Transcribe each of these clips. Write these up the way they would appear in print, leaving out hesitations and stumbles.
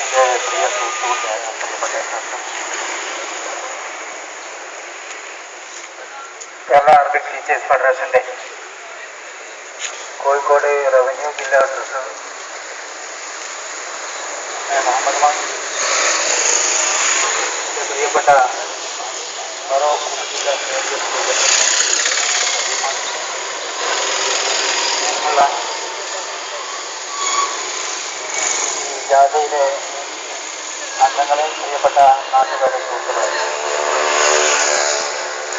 എൻ്റെ പ്രിയ സുഹൃത്തുക്കളായ പ്രിയപ്പെട്ട കേരള അറബിക് ടീച്ചേഴ്സ് ഫെഡറേഷൻ്റെ കോഴിക്കോട് റവന്യൂ ജില്ലാ ട്രഷറർ മുഹമ്മദ് മാൻ, എൻ്റെ പ്രിയപ്പെട്ട ജില്ലാ ഈ ജാഥയിലെ അംഗങ്ങളെ, പ്രിയപ്പെട്ട നാട്ടുകാരെ, സുഹൃത്തുക്കളെ,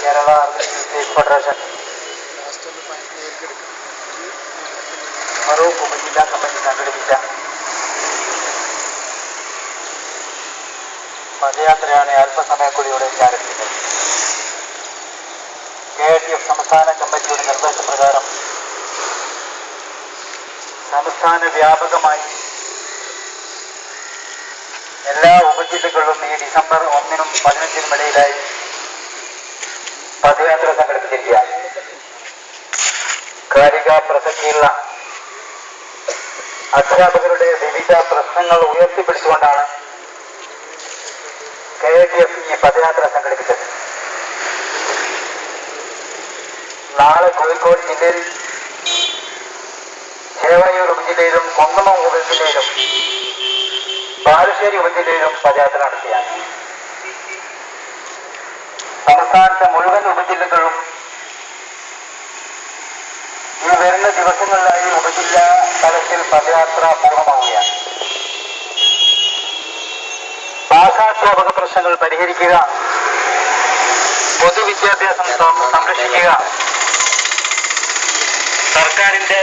Kerala Arabic teachers federation Farooq ഉപജില്ലാ കമ്മിറ്റി സംഘടിപ്പിച്ച പദയാത്രയാണ് അല്പസമയക്കുള്ളിലൂടെ ആരംഭിക്കുന്നത്. KITF സംസ്ഥാന കമ്മിറ്റിയുടെ നിർദ്ദേശപ്രകാരം സംസ്ഥാന വ്യാപകമായി എല്ലാ ഉപജില്ലകളിലും ഈ ഡിസംബർ 1-നും 15-നും ഇടയിലായി പദയാത്ര സംഘടിപ്പിച്ചിരിക്കുകയാണ്. കാലിക പ്രസക്തിയുള്ള അധ്യാപകരുടെ വിവിധ പ്രശ്നങ്ങൾ ഉയർത്തിപ്പിടിച്ചുകൊണ്ടാണ് KITF ഈ പദയാത്ര സംഘടിപ്പിച്ചത്. നാളെ കോഴിക്കോട് ജില്ലയിൽ ചേവായൂർ ഉപജില്ലയിലും കുന്നമം ഉപജില്ലയിലും ബാലുശ്ശേരി ഉപജില്ലയിലും പദയാത്ര നടത്തിയാണ്. സംസ്ഥാനത്തെ മുഴുവൻ ഉപജില്ലകളും ഈ വരുന്ന ദിവസങ്ങളിലായി ഉപജില്ലാ തലത്തിൽ പദയാത്ര പൂർണ്ണമാവുകയാണ്. ഭാഷാധ്യാപക പ്രശ്നങ്ങൾ പരിഹരിക്കുക, പൊതുവിദ്യാഭ്യാസം സംരക്ഷിക്കുക, സർക്കാരിന്റെ